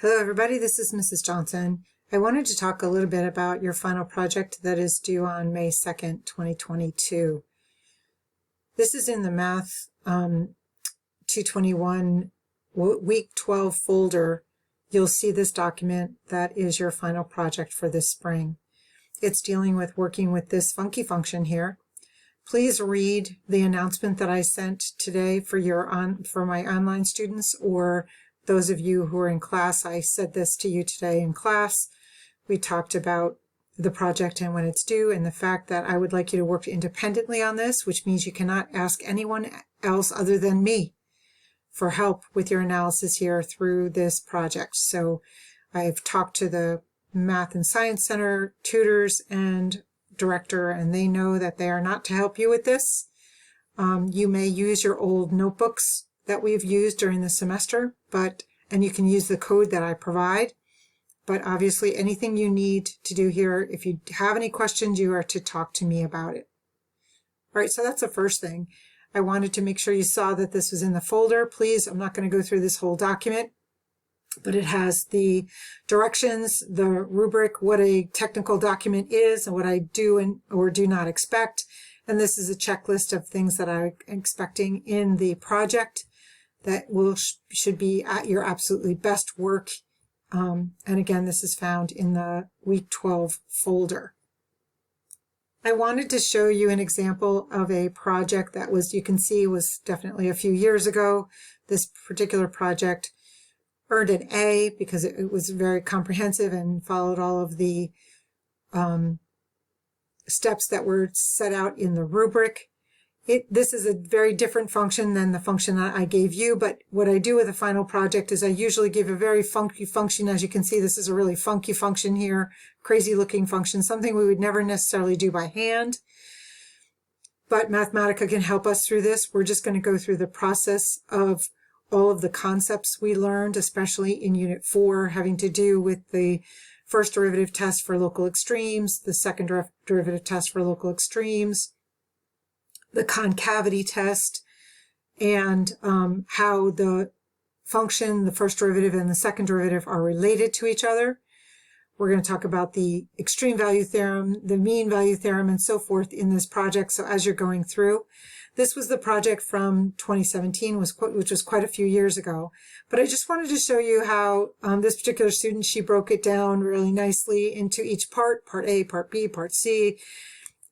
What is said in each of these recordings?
Hello everybody, this is Mrs. Johnson. I wanted to talk a little bit about your final project that is due on May 2nd, 2022. This is in the Math 221 Week 12 folder. You'll see this document that is your final project for this spring. It's dealing with working with this funky function here. Please read the announcement that I sent today for my online students, or those of you who are in class. I said this to you today in class. We talked about the project and when it's due, and the fact that I would like you to work independently on this, which means you cannot ask anyone else other than me for help with your analysis here through this project. So I've talked to the Math and Science Center tutors and director, and they know that they are not to help you with this. You may use your old notebooks that we've used during the semester, and you can use the code that I provide. But obviously anything you need to do here, if you have any questions, you are to talk to me about it. All right, so that's the first thing. I wanted to make sure you saw that this was in the folder. Please, I'm not going to go through this whole document, but it has the directions, the rubric, what a technical document is, and what I do or do not expect. And this is a checklist of things that I'm expecting in the project that should be at your absolutely best work. And again, this is found in the Week 12 folder. I wanted to show you an example of a project that you can see was definitely a few years ago. This particular project earned an A because it was very comprehensive and followed all of the steps that were set out in the rubric. This is a very different function than the function I gave you, but what I do with a final project is I usually give a very funky function. As you can see, this is a really funky function here, crazy looking function, something we would never necessarily do by hand. But Mathematica can help us through this. We're just going to go through the process of all of the concepts we learned, especially in Unit 4, having to do with the first derivative test for local extremes, the second derivative test for local extremes, the concavity test, and how the function, the first derivative and the second derivative, are related to each other. We're going to talk about the extreme value theorem, the mean value theorem, and so forth in this project. So as you're going through, this was the project from 2017, which was quite a few years ago. But I just wanted to show you how this particular student, she broke it down really nicely into each part A, part B, part C.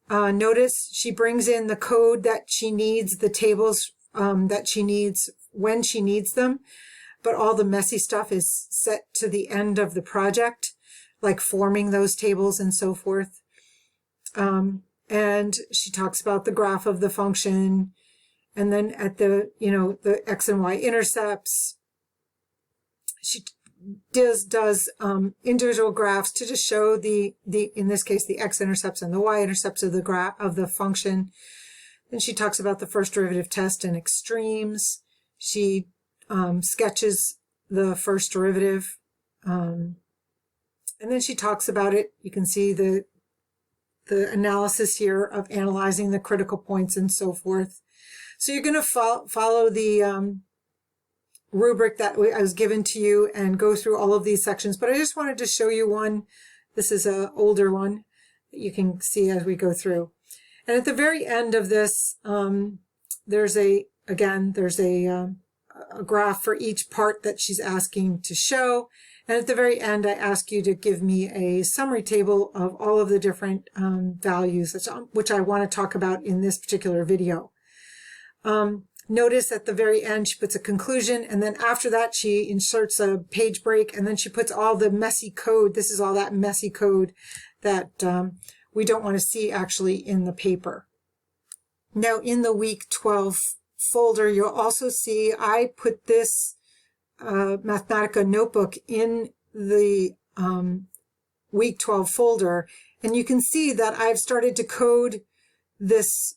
Notice she brings in the code that she needs, the tables that she needs when she needs them, but all the messy stuff is set to the end of the project, like forming those tables and so forth. And she talks about the graph of the function, and then at the X and Y intercepts, she does individual graphs to just show in this case, the x-intercepts and the y-intercepts of the graph of the function. Then she talks about the first derivative test and extremes. She sketches the first derivative, and then she talks about it. You can see the analysis here of analyzing the critical points and so forth. So you're going to follow the rubric that I was given to you and go through all of these sections, but I just wanted to show you one. This is an older one that you can see as we go through. And at the very end of this, there's a graph for each part that she's asking to show. And at the very end, I ask you to give me a summary table of all of the different values, which I want to talk about in this particular video. Notice at the very end, she puts a conclusion, and then after that, she inserts a page break, and then she puts all the messy code. This is all that messy code that we don't want to see actually in the paper. Now, in the Week 12 folder, you'll also see I put this Mathematica notebook in the Week 12 folder, and you can see that I've started to code this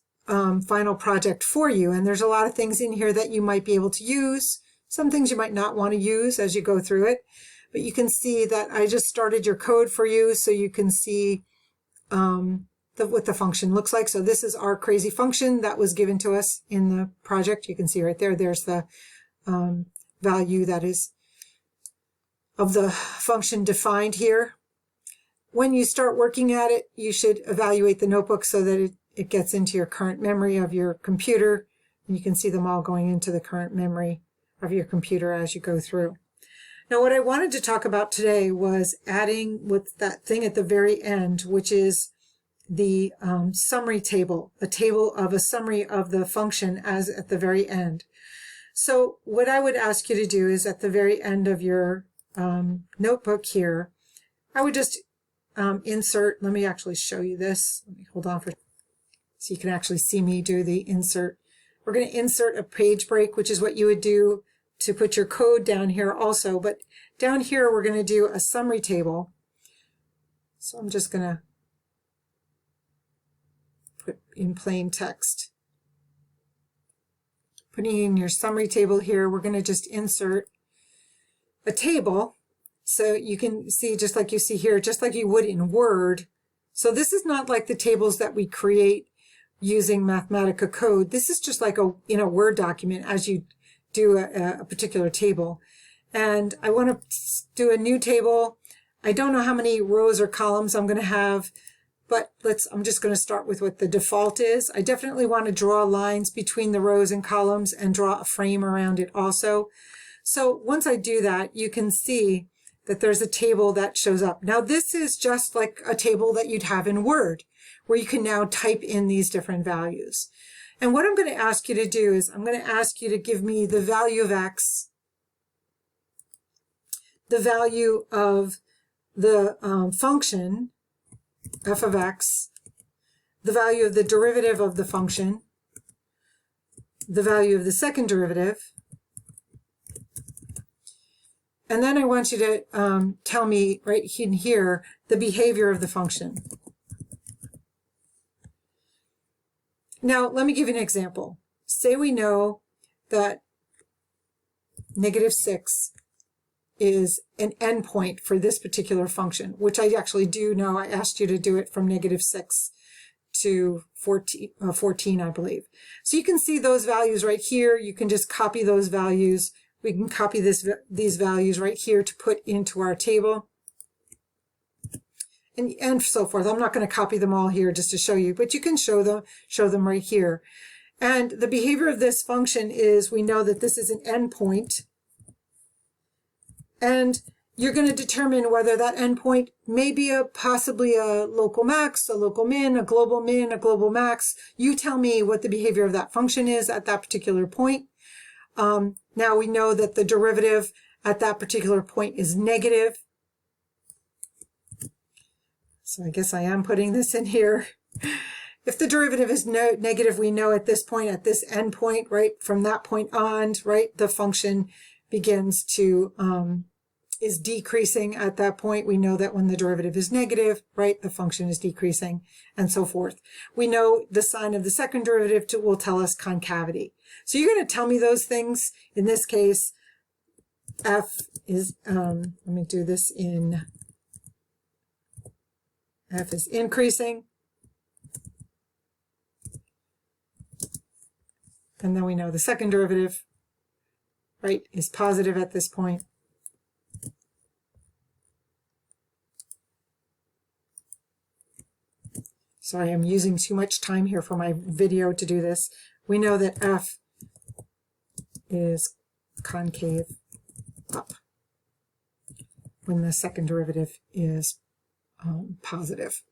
final project for you, and there's a lot of things in here that you might be able to use, some things you might not want to use as you go through it, but you can see that I just started your code for you so you can see what the function looks like. So this is our crazy function that was given to us in the project. You can see right there, there's the value that is of the function defined here. When you start working at it, you should evaluate the notebook so that it gets into your current memory of your computer. And you can see them all going into the current memory of your computer as you go through. Now, what I wanted to talk about today was adding with that thing at the very end, which is the summary table, a table of a summary of the function as at the very end. So what I would ask you to do is at the very end of your notebook here, I would just insert, let me actually show you this. Let me hold on for, so you can actually see me do the insert. We're going to insert a page break, which is what you would do to put your code down here also. But down here, we're going to do a summary table. So I'm just going to put in plain text. Putting in your summary table here, we're going to just insert a table. So you can see, just like you see here, just like you would in Word. So this is not like the tables that we create using Mathematica code. This is just like in a Word document as you do a particular table. And I want to do a new table. I don't know how many rows or columns I'm going to have, but I'm just going to start with what the default is. I definitely want to draw lines between the rows and columns and draw a frame around it also. So once I do that, you can see that there's a table that shows up. Now this is just like a table that you'd have in Word, where you can now type in these different values. And what I'm going to ask you to do is I'm going to ask you to give me the value of x, the value of the function, f of x, the value of the derivative of the function, the value of the second derivative, and then I want you to tell me right in here the behavior of the function. Now, let me give you an example. Say we know that -6 is an endpoint for this particular function, which I actually do know. I asked you to do it from -6 to 14, I believe. So you can see those values right here. You can just copy those values. We can copy these values right here to put into our table. And so forth. I'm not going to copy them all here just to show you, but you can show them right here. And the behavior of this function is, we know that this is an endpoint, and you're going to determine whether that endpoint may be possibly a local max, a local min, a global max. You tell me what the behavior of that function is at that particular point. Now we know that the derivative at that particular point is negative. So I guess I am putting this in here. If the derivative is negative, we know at this point, at this endpoint, right, from that point on, right, the function begins to, is decreasing at that point. We know that when the derivative is negative, right, the function is decreasing, and so forth. We know the sign of the second derivative will tell us concavity. So you're going to tell me those things. In this case, f is, let me do this in, f is increasing. And then we know the second derivative, right, is positive at this point. Sorry, I'm using too much time here for my video to do this. We know that f is concave up when the second derivative is positive.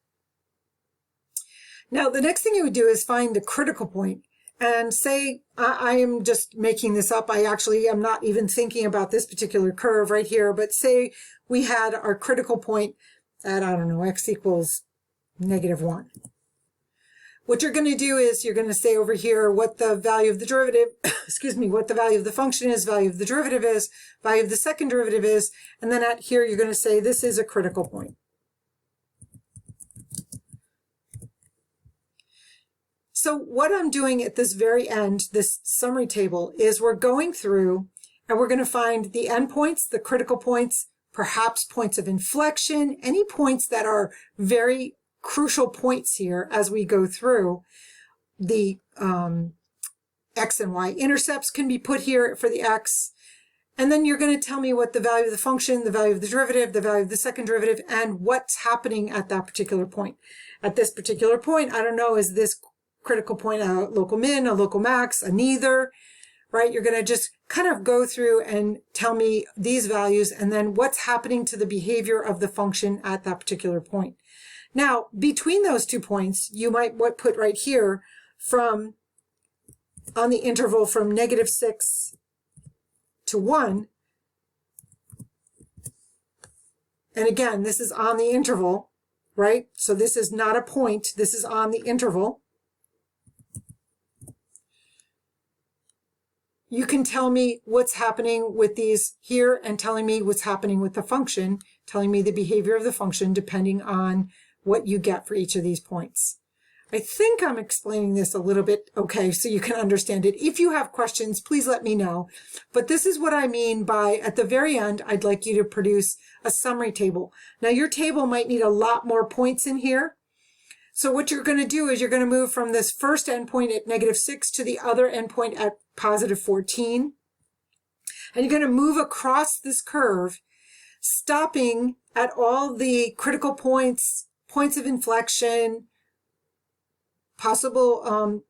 Now, the next thing you would do is find the critical point. And say, I am just making this up. I actually am not even thinking about this particular curve right here. But say we had our critical point at, I don't know, x equals -1. What you're going to do is you're going to say over here what the value of the derivative, excuse me, what the value of the function is, value of the derivative is, value of the second derivative is, and then at here you're going to say this is a critical point. So what I'm doing at this very end, this summary table, is we're going through and we're going to find the endpoints, the critical points, perhaps points of inflection, any points that are very crucial points here as we go through. The x and y intercepts can be put here for the x, And then you're going to tell me what the value of the function, the value of the derivative, the value of the second derivative, and what's happening at that particular point. At this particular point, I don't know, is this critical point a local min, a local max, a neither, right? You're going to just kind of go through and tell me these values and then what's happening to the behavior of the function at that particular point. Now, between those 2 points, you might put right here from on the interval from -6 to 1. And again, this is on the interval, right? So this is not a point. This is on the interval. You can tell me what's happening with these here and telling me what's happening with the function, telling me the behavior of the function depending on what you get for each of these points. I think I'm explaining this a little bit okay so you can understand it. If you have questions, please let me know. But this is what I mean by, at the very end, I'd like you to produce a summary table. Now your table might need a lot more points in here. So what you're going to do is you're going to move from this first endpoint at -6 to the other endpoint at +14. And you're going to move across this curve, stopping at all the critical points, points of inflection, possible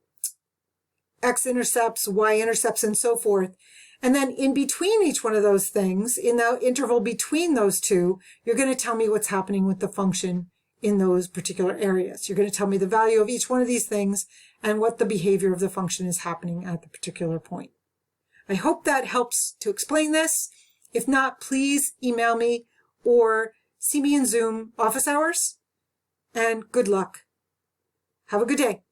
x-intercepts, y-intercepts, and so forth. And then in between each one of those things, in the interval between those two, you're going to tell me what's happening with the function in those particular areas. You're going to tell me the value of each one of these things and what the behavior of the function is happening at the particular point. I hope that helps to explain this. If not, please email me or see me in Zoom office hours. And good luck. Have a good day.